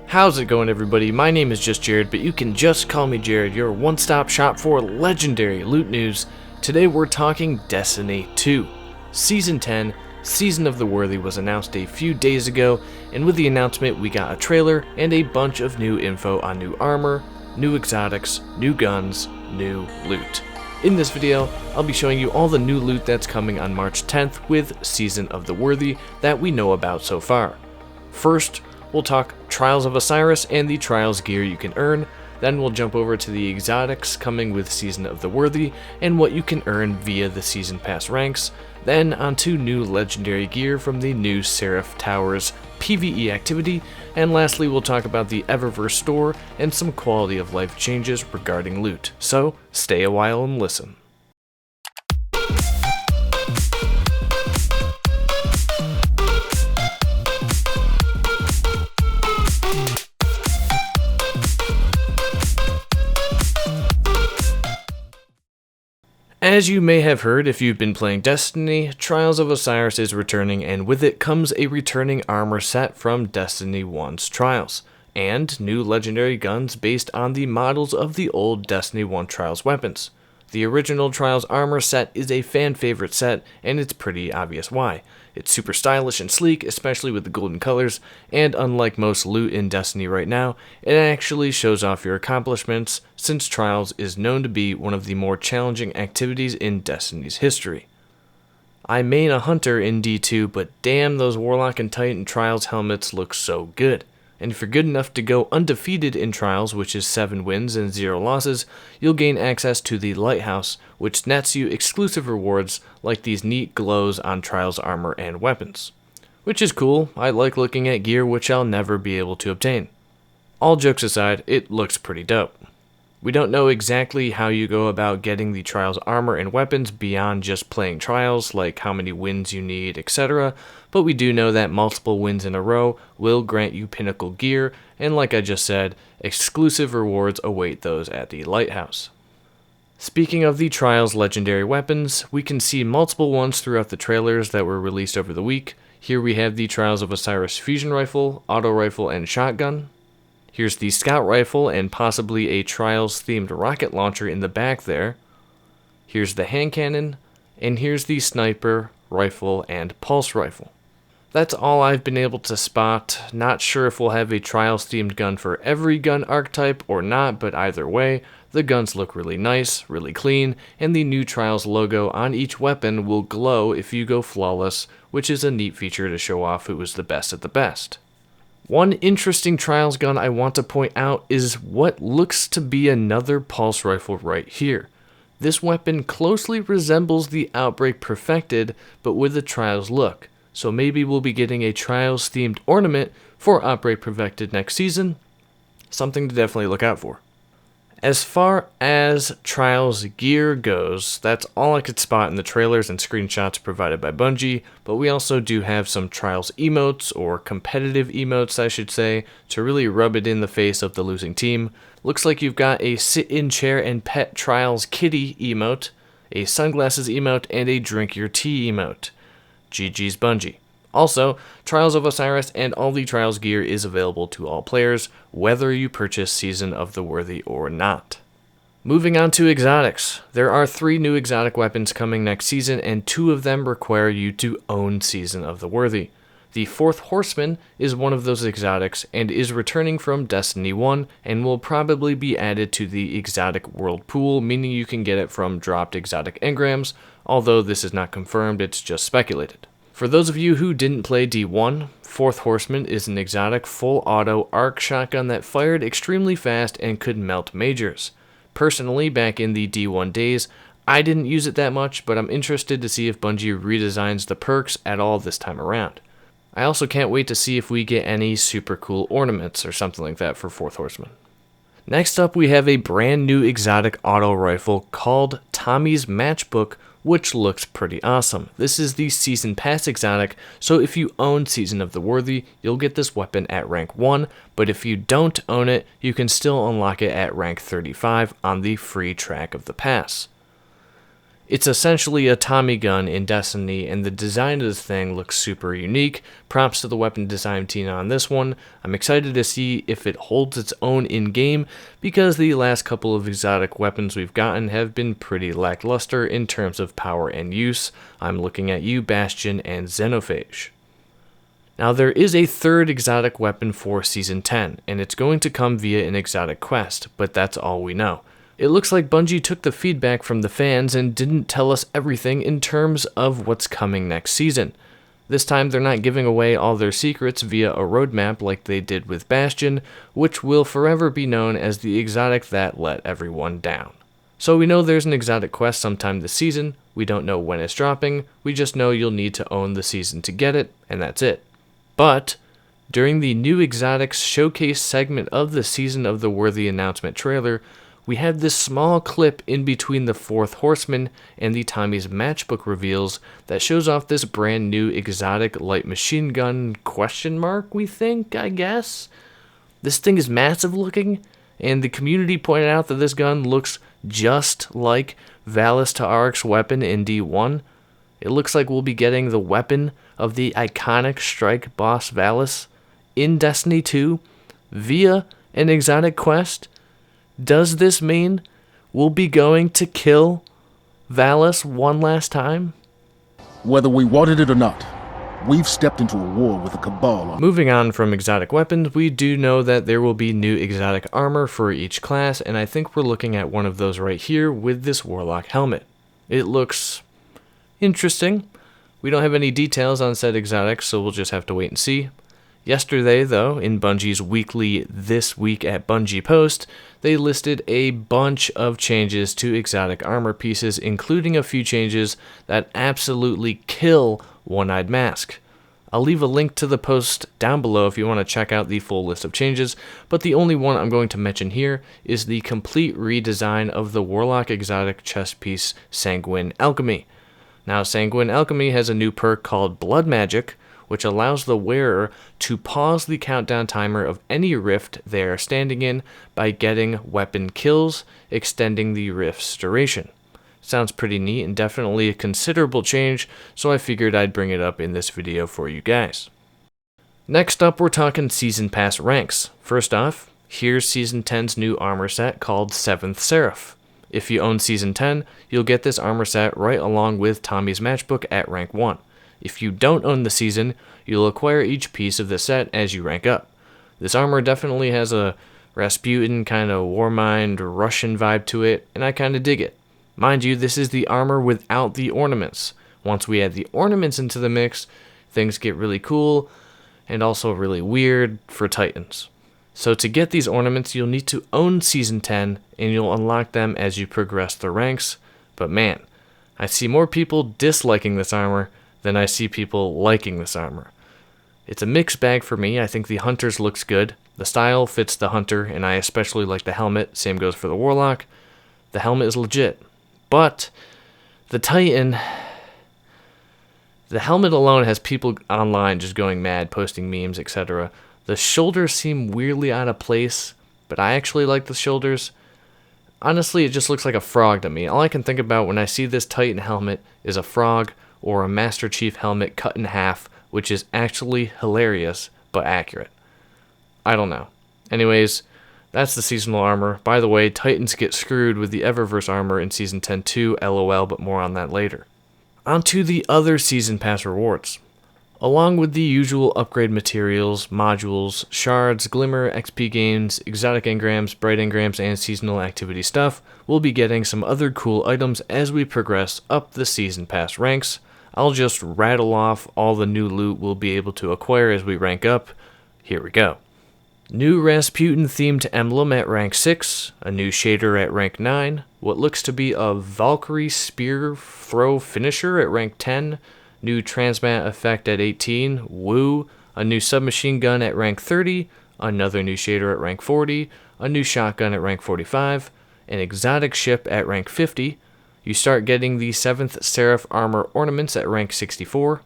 How's it going, everybody? My name is JustJarrod, but you can just call me Jared, your one-stop shop for legendary loot news. Today we're talking Destiny 2. Season 10, Season of the Worthy was announced a few days ago, and with the announcement we got a trailer and a bunch of new info on new armor, new exotics, new guns, new loot. In this video, I'll be showing you all the new loot that's coming on March 10th with Season of the Worthy that we know about so far. First, we'll talk Trials of Osiris and the Trials gear you can earn, then we'll jump over to the exotics coming with Season of the Worthy and what you can earn via the Season Pass ranks, then onto new legendary gear from the new Seraph Towers PvE activity, and lastly we'll talk about the Eververse store and some quality of life changes regarding loot. So, stay a while and listen. As you may have heard if you've been playing Destiny, Trials of Osiris is returning, and with it comes a returning armor set from Destiny 1's Trials, and new legendary guns based on the models of the old Destiny 1 Trials weapons. The original Trials armor set is a fan favorite set, and it's pretty obvious why. It's super stylish and sleek, especially with the golden colors, and unlike most loot in Destiny right now, it actually shows off your accomplishments, since Trials is known to be one of the more challenging activities in Destiny's history. I main a hunter in D2, but damn, those Warlock and Titan Trials helmets look so good. And if you're good enough to go undefeated in Trials, which is 7 wins and 0 losses, you'll gain access to the Lighthouse, which nets you exclusive rewards like these neat glows on Trials armor and weapons. Which is cool. I like looking at gear which I'll never be able to obtain. All jokes aside, it looks pretty dope. We don't know exactly how you go about getting the Trials armor and weapons beyond just playing Trials, like how many wins you need, etc., but we do know that multiple wins in a row will grant you pinnacle gear, and like I just said, exclusive rewards await those at the Lighthouse. Speaking of the Trials legendary weapons, we can see multiple ones throughout the trailers that were released over the week. Here we have the Trials of Osiris fusion rifle, auto rifle, and shotgun. Here's the scout rifle and possibly a Trials themed rocket launcher in the back there. Here's the hand cannon, and here's the sniper rifle and pulse rifle. That's all I've been able to spot. Not sure if we'll have a Trials themed gun for every gun archetype or not, but either way, the guns look really nice, really clean, and the new Trials logo on each weapon will glow if you go flawless, which is a neat feature to show off who was the best at the best. One interesting Trials gun I want to point out is what looks to be another pulse rifle right here. This weapon closely resembles the Outbreak Perfected, but with a Trials look, so maybe we'll be getting a Trials themed ornament for Outbreak Perfected next season. Something to definitely look out for. As far as Trials gear goes, that's all I could spot in the trailers and screenshots provided by Bungie, but we also do have some Trials emotes, or competitive emotes I should say, to really rub it in the face of the losing team. Looks like you've got a sit-in chair and pet Trials kitty emote, a sunglasses emote, and a drink your tea emote. GG's Bungie. Also, Trials of Osiris and all the Trials gear is available to all players, whether you purchase Season of the Worthy or not. Moving on to exotics. There are 3 new exotic weapons coming next season, and 2 of them require you to own Season of the Worthy. The 4th Horseman is one of those exotics and is returning from Destiny 1 and will probably be added to the exotic world pool, meaning you can get it from dropped exotic engrams, although this is not confirmed, it's just speculated. For those of you who didn't play D1, 4th Horseman is an exotic full auto arc shotgun that fired extremely fast and could melt majors. Personally, back in the D1 days, I didn't use it that much, but I'm interested to see if Bungie redesigns the perks at all this time around. I also can't wait to see if we get any super cool ornaments or something like that for 4th Horseman. Next up, we have a brand new exotic auto rifle called Tommy's Matchbook, which looks pretty awesome. This is the Season Pass exotic, so if you own Season of the Worthy, you'll get this weapon at rank 1, but if you don't own it, you can still unlock it at rank 35 on the free track of the pass. It's essentially a Tommy gun in Destiny, and the design of this thing looks super unique. Props to the weapon design team on this one. I'm excited to see if it holds its own in-game, because the last couple of exotic weapons we've gotten have been pretty lackluster in terms of power and use. I'm looking at you, Bastion and Xenophage. Now there is a third exotic weapon for Season 10, and it's going to come via an exotic quest, but that's all we know. It looks like Bungie took the feedback from the fans and didn't tell us everything in terms of what's coming next season. This time they're not giving away all their secrets via a roadmap like they did with Bastion, which will forever be known as the exotic that let everyone down. So we know there's an exotic quest sometime this season. We don't know when it's dropping, we just know you'll need to own the season to get it, and that's it. But during the new exotics showcase segment of the Season of the Worthy announcement trailer, we had this small clip in between the Fourth Horseman and the Tommy's Matchbook reveals that shows off this brand new exotic light machine gun we think, I guess? This thing is massive looking, and the community pointed out that this gun looks just like Valis Ta'arek's weapon in D1. It looks like we'll be getting the weapon of the iconic strike boss Valis in Destiny 2 via an exotic quest. Does this mean we'll be going to kill Valis one last time? Whether we wanted it or not, we've stepped into a war with the Cabal. Moving on from exotic weapons, we do know that there will be new exotic armor for each class, and I think we're looking at one of those right here with this Warlock helmet. It looks interesting. We don't have any details on said exotics, so we'll just have to wait and see. Yesterday, though, in Bungie's weekly This Week at Bungie post, they listed a bunch of changes to exotic armor pieces, including a few changes that absolutely kill One-Eyed Mask. I'll leave a link to the post down below if you want to check out the full list of changes, but the only one I'm going to mention here is the complete redesign of the Warlock exotic chest piece Sanguine Alchemy. Now, Sanguine Alchemy has a new perk called Blood Magic, which allows the wearer to pause the countdown timer of any rift they are standing in by getting weapon kills, extending the rift's duration. Sounds pretty neat and definitely a considerable change, so I figured I'd bring it up in this video for you guys. Next up, we're talking Season Pass ranks. First off, here's Season 10's new armor set called 7th Seraph. If you own Season 10, you'll get this armor set right along with Tommy's Matchbook at rank 1. If you don't own the season, you'll acquire each piece of the set as you rank up. This armor definitely has a Rasputin kind of Warmind Russian vibe to it, and I kind of dig it. Mind you, this is the armor without the ornaments. Once we add the ornaments into the mix, things get really cool and also really weird for Titans. So to get these ornaments, you'll need to own Season 10, and you'll unlock them as you progress the ranks. But man, I see more people disliking this armor than I see people liking this armor. It's a mixed bag for me. I think the Hunter's looks good. The style fits the Hunter, and I especially like the helmet. Same goes for the Warlock. The helmet is legit. But the Titan, the helmet alone has people online just going mad, posting memes, etc. The shoulders seem weirdly out of place, but I actually like the shoulders. Honestly, it just looks like a frog to me. All I can think about when I see this Titan helmet is a frog or a Master Chief helmet cut in half, which is actually hilarious, but accurate. I don't know. Anyways, that's the seasonal armor. By the way, Titans get screwed with the Eververse armor in Season 10 too, LOL, but more on that later. On to the other Season Pass rewards. Along with the usual upgrade materials, modules, shards, glimmer, XP gains, exotic engrams, bright engrams, and seasonal activity stuff, we'll be getting some other cool items as we progress up the Season Pass ranks. I'll just rattle off all the new loot we'll be able to acquire as we rank up. Here we go. New Rasputin themed emblem at rank 6, a new shader at rank 9, what looks to be a Valkyrie spear throw finisher at rank 10, new transmat effect at 18, woo, a new submachine gun at rank 30, another new shader at rank 40, a new shotgun at rank 45, an exotic ship at rank 50, you start getting the 7th Seraph armor ornaments at rank 64,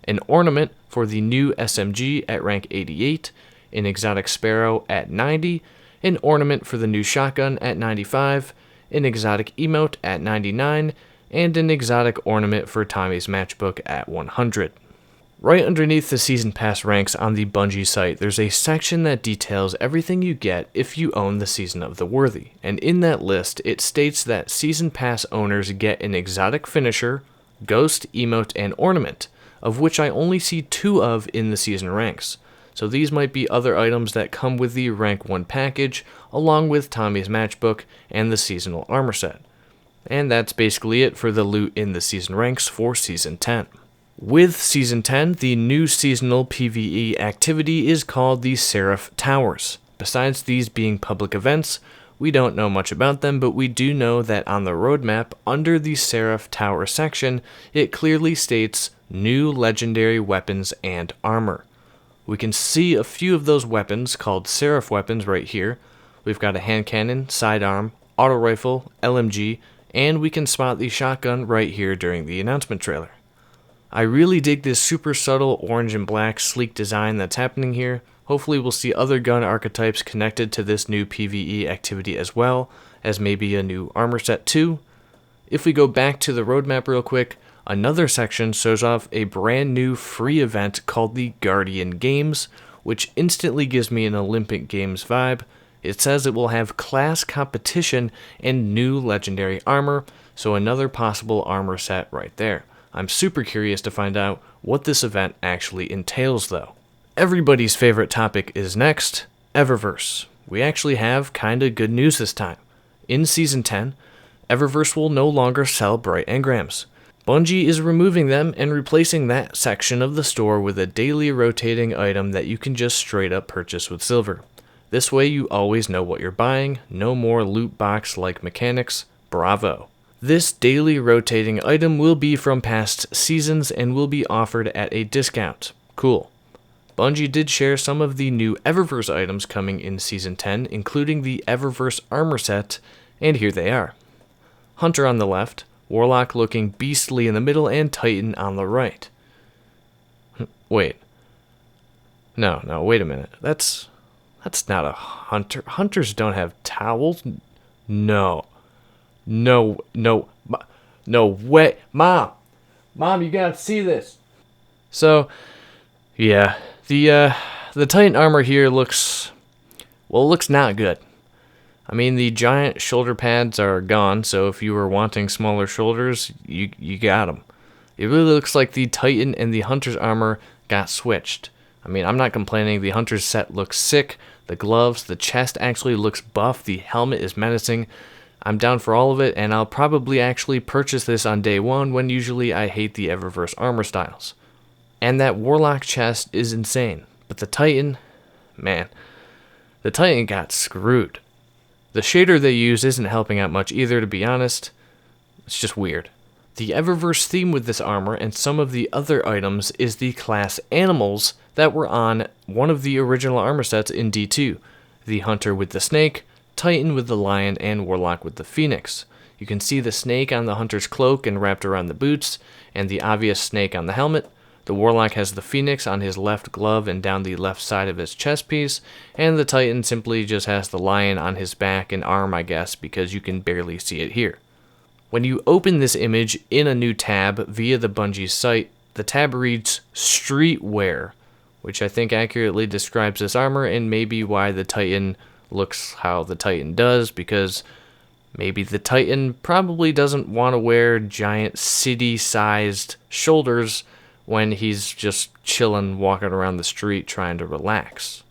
an ornament for the new SMG at rank 88, an exotic sparrow at 90, an ornament for the new shotgun at 95, an exotic emote at 99, and an exotic ornament for Tommy's matchbook at 100. Right underneath the Season Pass ranks on the Bungie site, there's a section that details everything you get if you own the Season of the Worthy, and in that list, it states that Season Pass owners get an exotic finisher, ghost, emote, and ornament, of which I only see 2 of in the Season ranks. So these might be other items that come with the Rank 1 package, along with Tommy's matchbook and the seasonal armor set. And that's basically it for the loot in the Season ranks for Season 10. With Season 10, the new seasonal PvE activity is called the Seraph Towers. Besides these being public events, we don't know much about them, but we do know that on the roadmap, under the Seraph Tower section, it clearly states new legendary weapons and armor. We can see a few of those weapons, called Seraph weapons, right here. We've got a hand cannon, sidearm, auto rifle, LMG, and we can spot the shotgun right here during the announcement trailer. I really dig this super subtle orange and black sleek design that's happening here. Hopefully we'll see other gun archetypes connected to this new PvE activity as well, as maybe a new armor set too. If we go back to the roadmap real quick, another section shows off a brand new free event called the Guardian Games, which instantly gives me an Olympic Games vibe. It says it will have class competition and new legendary armor, so another possible armor set right there. I'm super curious to find out what this event actually entails though. Everybody's favorite topic is next, Eververse. We actually have kinda good news this time. In Season 10, Eververse will no longer sell bright engrams. Bungie is removing them and replacing that section of the store with a daily rotating item that you can just straight up purchase with silver. This way you always know what you're buying, no more loot box like mechanics, bravo. This daily rotating item will be from past seasons and will be offered at a discount. Cool. Bungie did share some of the new Eververse items coming in Season 10, including the Eververse armor set, and here they are. Hunter on the left, Warlock looking beastly in the middle, and Titan on the right. Wait. No, wait a minute. That's not a hunter. Hunters don't have towels. No way. Mom, you gotta see this. So, yeah, the Titan armor here looks not good. I mean, the giant shoulder pads are gone, so if you were wanting smaller shoulders, you got them. It really looks like the Titan and the Hunter's armor got switched. I mean, I'm not complaining. The Hunter's set looks sick. The gloves, the chest actually looks buff. The helmet is menacing. I'm down for all of it, and I'll probably actually purchase this on day one when usually I hate the Eververse armor styles. And that Warlock chest is insane. But the Titan, man, the Titan got screwed. The shader they use isn't helping out much either, to be honest. It's just weird. The Eververse theme with this armor and some of the other items is the class animals that were on one of the original armor sets in D2. The Hunter with the snake, Titan with the lion, and Warlock with the phoenix. You can see the snake on the Hunter's cloak and wrapped around the boots, and the obvious snake on the helmet. The Warlock has the phoenix on his left glove and down the left side of his chest piece, and the Titan simply just has the lion on his back and arm, I guess, because you can barely see it here. When you open this image in a new tab via the Bungie site, the tab reads Streetwear, which I think accurately describes this armor and maybe why the Titan looks how the Titan does, because maybe the Titan probably doesn't want to wear giant city-sized shoulders when he's just chilling, walking around the street trying to relax.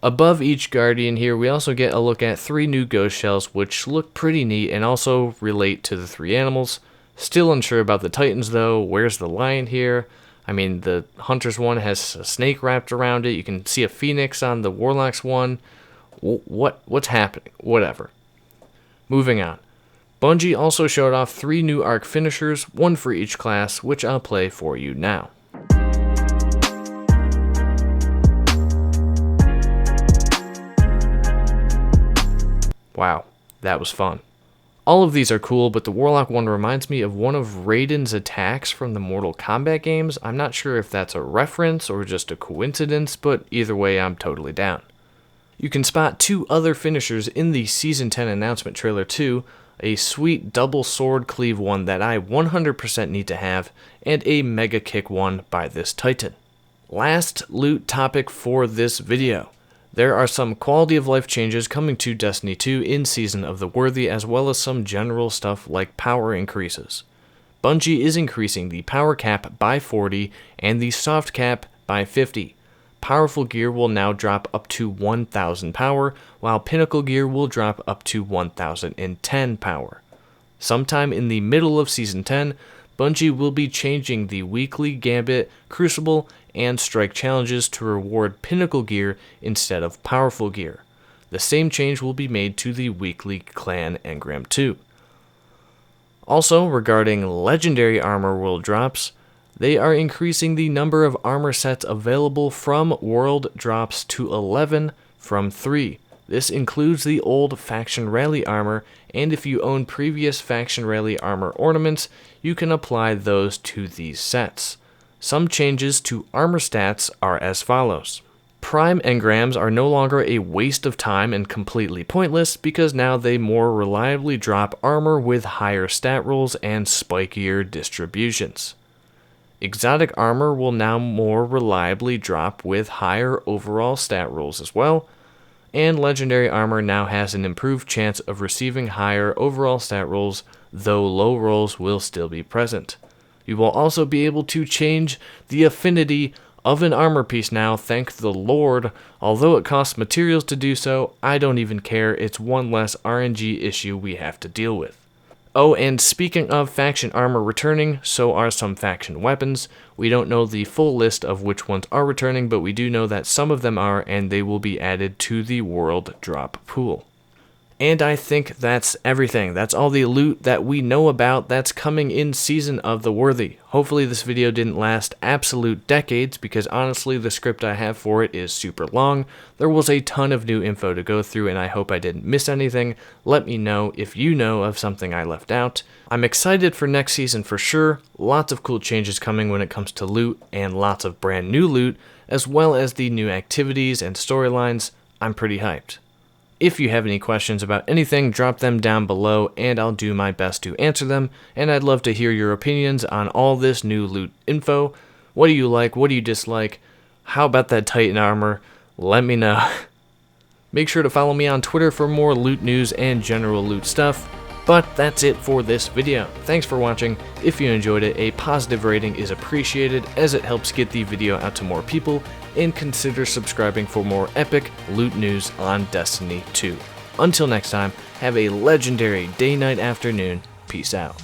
Above each Guardian here, we also get a look at 3 new ghost shells, which look pretty neat and also relate to the 3 animals. Still unsure about the Titans though. Where's the lion here? I mean, the Hunter's one has a snake wrapped around it. You can see a phoenix on the Warlock's one. What's happening? Whatever. Moving on. Bungie also showed off 3 new arc finishers, 1 for each class, which I'll play for you now. Wow, that was fun. All of these are cool, but the Warlock one reminds me of one of Raiden's attacks from the Mortal Kombat games. I'm not sure if that's a reference or just a coincidence, but either way, I'm totally down. You can spot 2 other finishers in the Season 10 announcement trailer too, a sweet double sword cleave one that I 100% need to have, and a mega kick one by this titan. Last loot topic for this video. There are some quality of life changes coming to Destiny 2 in Season of the Worthy, as well as some general stuff like power increases. Bungie is increasing the power cap by 40 and the soft cap by 50. Powerful gear will now drop up to 1000 power, while pinnacle gear will drop up to 1010 power. Sometime in the middle of Season 10, Bungie will be changing the weekly Gambit, Crucible, and Strike challenges to reward pinnacle gear instead of powerful gear. The same change will be made to the weekly Clan Engram 2. Also, regarding legendary armor world drops, they are increasing the number of armor sets available from world drops to 11 from 3. This includes the old Faction Rally armor, and if you own previous Faction Rally armor ornaments, you can apply those to these sets. Some changes to armor stats are as follows. Prime engrams are no longer a waste of time and completely pointless because now they more reliably drop armor with higher stat rolls and spikier distributions. Exotic armor will now more reliably drop with higher overall stat rolls as well, and legendary armor now has an improved chance of receiving higher overall stat rolls, though low rolls will still be present. You will also be able to change the affinity of an armor piece now, thank the Lord. Although it costs materials to do so, I don't even care, it's one less RNG issue we have to deal with. Oh, and speaking of faction armor returning, so are some faction weapons. We don't know the full list of which ones are returning, but we do know that some of them are, and they will be added to the world drop pool. And I think that's everything. That's all the loot that we know about that's coming in Season of the Worthy. Hopefully this video didn't last absolute decades, because honestly the script I have for it is super long. There was a ton of new info to go through, and I hope I didn't miss anything. Let me know if you know of something I left out. I'm excited for next season for sure. Lots of cool changes coming when it comes to loot, and lots of brand new loot, as well as the new activities and storylines. I'm pretty hyped. If you have any questions about anything, drop them down below and I'll do my best to answer them, and I'd love to hear your opinions on all this new loot info. What do you like? What do you dislike? How about that Titan armor? Let me know. Make sure to follow me on Twitter for more loot news and general loot stuff. But that's it for this video. Thanks for watching. If you enjoyed it, a positive rating is appreciated as it helps get the video out to more people, and consider subscribing for more epic loot news on Destiny 2. Until next time, have a legendary day, night, afternoon. Peace out.